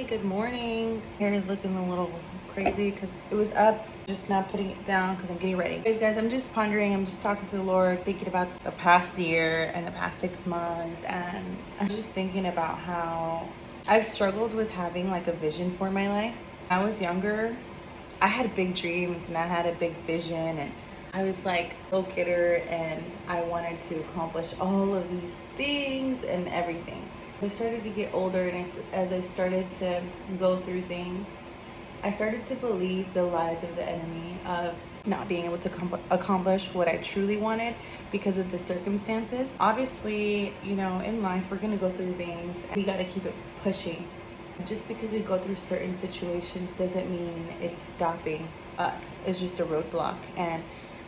Hey, good morning. Hair is looking a little crazy because it was up, just not putting it down because I'm getting ready. Guys, I'm just pondering, I'm just talking to the Lord, thinking about the past year and the past 6 months. And I was just thinking about how I've struggled with having like a vision for my life. When I was younger, I had big dreams and I had a big vision, and I was like a little kidder and I wanted to accomplish all of these things and everything. I started to get older, and as I started to go through things, I started to believe the lies of the enemy of not being able to accomplish what I truly wanted because of the circumstances. Obviously, in life, we're going to go through things. We got to keep it pushing. Just because we go through certain situations doesn't mean it's stopping us. It's just a roadblock. And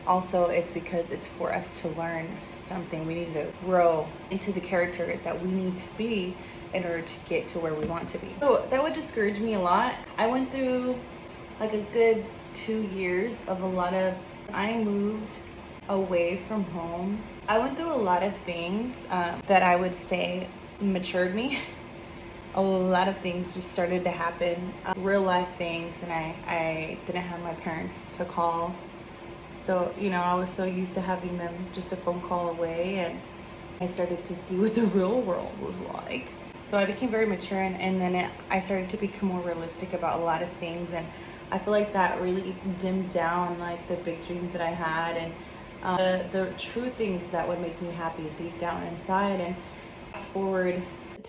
also, it's because it's for us to learn something. We need to grow into the character that we need to be in order to get to where we want to be. So that would discourage me a lot. I went through like a good 2 years of a lot of, I moved away from home. I went through a lot of things that I would say matured me. A lot of things just started to happen, real life things, and I didn't have my parents to call. So, I was so used to having them just a phone call away, and I started to see what the real world was like. So I became very mature, and then I started to become more realistic about a lot of things, and I feel like that really dimmed down like the big dreams that I had, and the true things that would make me happy deep down inside. And fast forward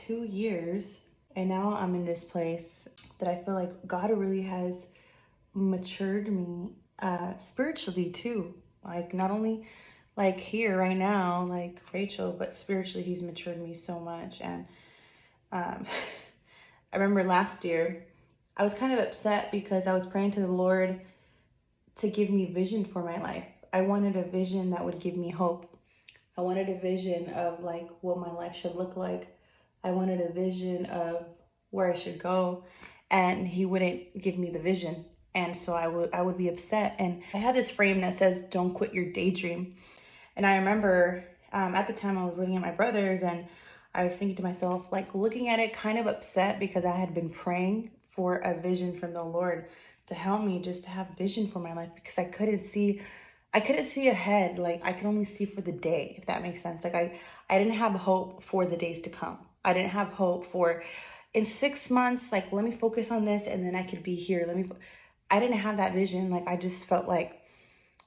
2 years, and now I'm in this place that I feel like God really has matured me spiritually too. Like, not only like here right now, like Rachel, but spiritually, He's matured me so much. And um, I remember last year, I was kind of upset because I was praying to the Lord to give me vision for my life. I wanted a vision that would give me hope. I wanted a vision of like what my life should look like. I wanted a vision of where I should go, and He wouldn't give me the vision. And so I would be upset. And I had this frame that says, "Don't quit your daydream." And I remember at the time I was living at my brother's, and I was thinking to myself, like looking at it, kind of upset because I had been praying for a vision from the Lord to help me just to have vision for my life, because I couldn't see ahead. Like, I could only see for the day, if that makes sense. Like, I didn't have hope for the days to come. I didn't have hope for in 6 months, like, let me focus on this and then I could be here. I didn't have that vision. Like, I just felt like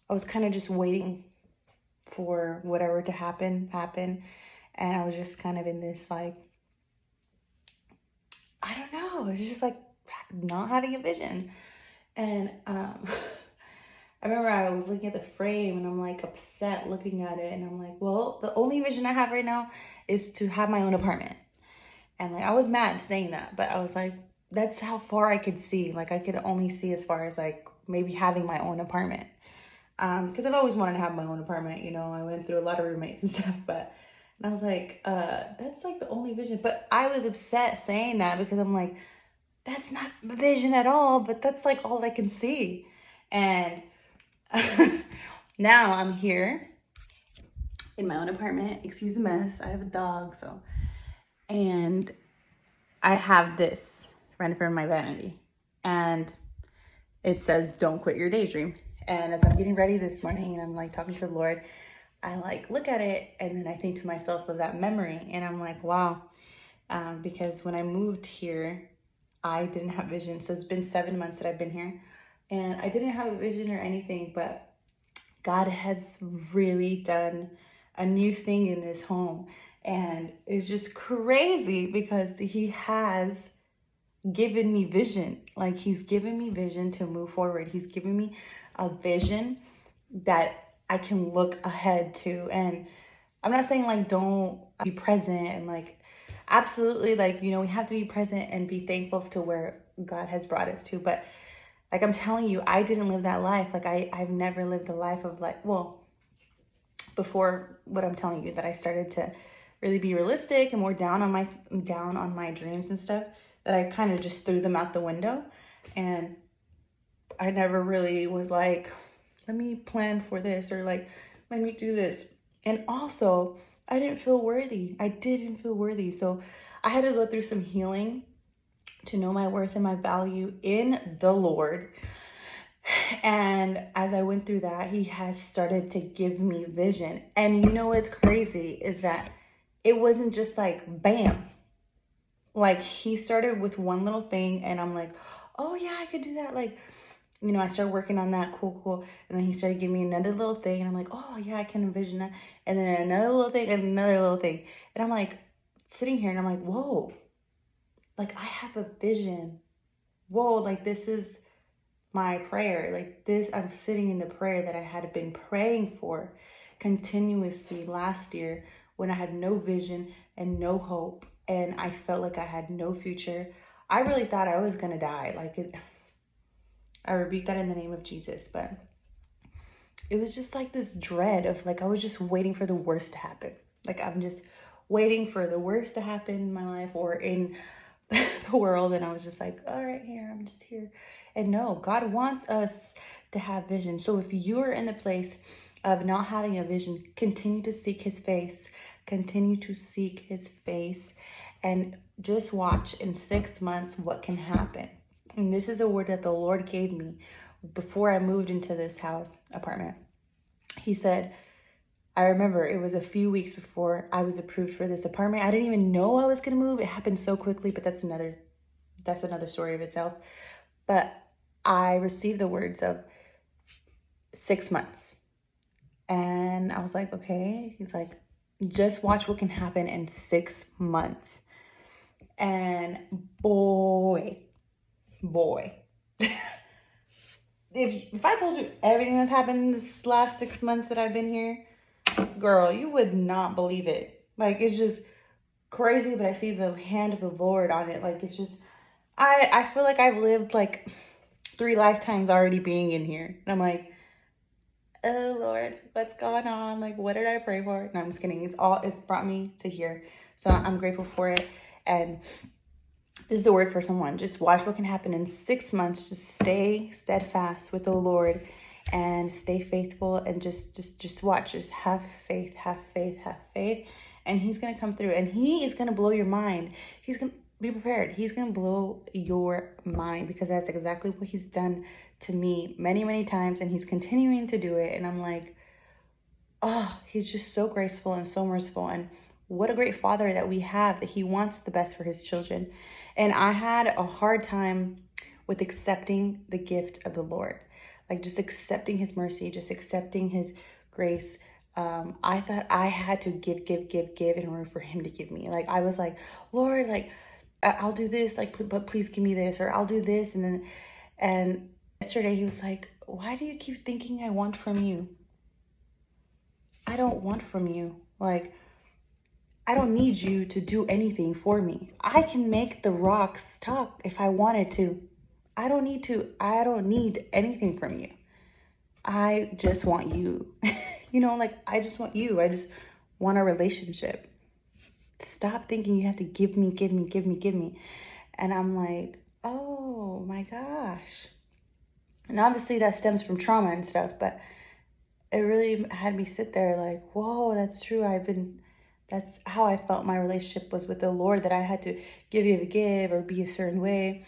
I was kind of just waiting for whatever to happen. And I was just kind of in this, like, I don't know. It's just like not having a vision. And I remember I was looking at the frame and I'm like upset looking at it. And I'm like, well, the only vision I have right now is to have my own apartment. And like, I was mad saying that, but I was like, that's how far I could see. Like, I could only see as far as like maybe having my own apartment. Because I've always wanted to have my own apartment. I went through a lot of roommates and stuff, but and I was like, that's like the only vision. But I was upset saying that because I'm like, that's not vision at all, but that's like all I can see. And now I'm here in my own apartment. Excuse the mess. I have a dog, so. And I have this right in front of my vanity. And it says, "Don't quit your daydream." And as I'm getting ready this morning and I'm like talking to the Lord, I like look at it and then I think to myself of that memory. And I'm like, wow. Because when I moved here, I didn't have vision. So it's been 7 months that I've been here. And I didn't have a vision or anything, but God has really done a new thing in this home. And it's just crazy because He has given me vision. Like, He's given me vision to move forward. He's given me a vision that I can look ahead to. And I'm not saying like don't be present and like absolutely, like, we have to be present and be thankful to where God has brought us to. But like, I'm telling you, I didn't live that life. Like, I've never lived a life of like, well, before what I'm telling you, that I started to really be realistic and more down on my dreams and stuff, that I kind of just threw them out the window. And I never really was like, let me plan for this, or like, let me do this. And also, I didn't feel worthy. I didn't feel worthy. So I had to go through some healing to know my worth and my value in the Lord. And as I went through that, he has started to give me vision. And you know what's crazy is that it wasn't just like bam. Like he started with one little thing and I'm like, oh yeah, I could do that. Like, you know, I started working on that, cool. And then he started giving me another little thing and I'm like, oh yeah, I can envision that. And then another little thing and another little thing. And I'm like sitting here and I'm like, whoa, like I have a vision. Whoa, like this is my prayer. Like this, I'm sitting in the prayer that I had been praying for continuously last year when I had no vision and no hope and I felt like I had no future. I really thought I was gonna die. I rebuke that in the name of Jesus, but it was just like this dread of like I was just waiting for the worst to happen. Like I'm just waiting for the worst to happen in my life or in the world, and I was just like, all right, here, I'm just here. And no, God wants us to have vision. So if you're in the place of not having a vision, continue to seek his face. Continue to seek his face and just watch in 6 months what can happen. And this is a word that the Lord gave me before I moved into this apartment. He said, I remember it was a few weeks before I was approved for this apartment. I didn't even know I was going to move. It happened so quickly, but that's another story of itself. But I received the words of 6 months. And I was like, okay. He's like, just watch what can happen in 6 months. And boy, if I told you everything that's happened this last 6 months that I've been here, girl, you would not believe it. Like, it's just crazy, but I see the hand of the Lord on it. Like, it's just, I feel like I've lived like 3 lifetimes already being in here. And I'm like, oh Lord, what's going on? Like, what did I pray for? No, I'm just kidding. It's brought me to here. So I'm grateful for it. And this is a word for someone. Just watch what can happen in 6 months. Just stay steadfast with the Lord and stay faithful and just watch. Just have faith. And he's going to come through and he is going to blow your mind. He's going to be prepared. He's going to blow your mind because that's exactly what he's done to me many, many times. And he's continuing to do it. And I'm like, oh, he's just so graceful and so merciful. And what a great father that we have, that he wants the best for his children. And I had a hard time with accepting the gift of the Lord, like just accepting his mercy, just accepting his grace. I thought I had to give in order for him to give me. Like, I was like, Lord, like, I'll do this, like, but please give me this, or I'll do this. And yesterday he was like, why do you keep thinking I want from you? I don't want from you. Like, I don't need you to do anything for me. I can make the rocks talk if I wanted to. I don't need anything from you. I just want you. Like, I just want you. I just want a relationship. Stop thinking you have to give me. And I'm like, oh my gosh. And obviously that stems from trauma and stuff, but it really had me sit there like, whoa, that's true. That's how I felt my relationship was with the Lord, that I had to give or be a certain way.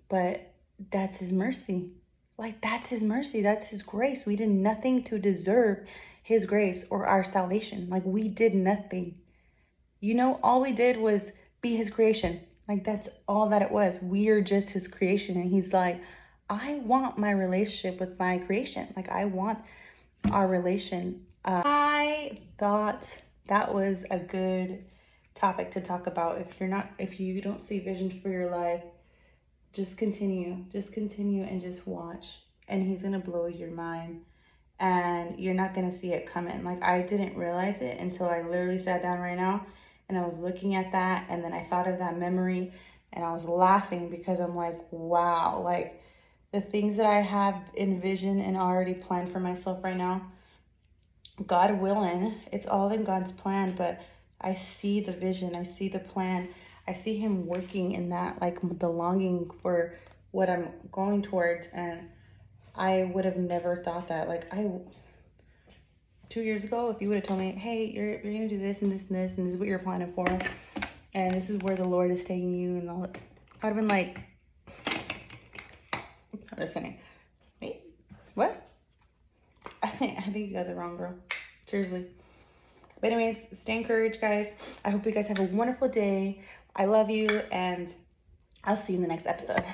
But that's his mercy. Like, that's his mercy. That's his grace. We did nothing to deserve his grace or our salvation. Like, we did nothing. All we did was be his creation. Like, that's all that it was. We are just his creation. And he's like, I want my relationship with my creation. Like, I want our relation. I thought that was a good topic to talk about. If you don't see vision for your life, just continue and just watch, and he's gonna blow your mind, and you're not gonna see it coming. Like, I didn't realize it until I literally sat down right now and I was looking at that, and then I thought of that memory and I was laughing because I'm like, wow, like the things that I have envisioned and already planned for myself right now, God willing, it's all in God's plan. But I see the vision, I see the plan, I see him working in that, like the longing for what I'm going towards. And I would have never thought that. Like, 2 years ago, if you would have told me, hey, you're gonna do this and this and this, and this is what you're planning for, and this is where the Lord is taking you, and all, I'd have been like, I'm just kidding. Wait, what? I think you got the wrong girl. Seriously. But anyways, stay encouraged, guys. I hope you guys have a wonderful day. I love you, and I'll see you in the next episode.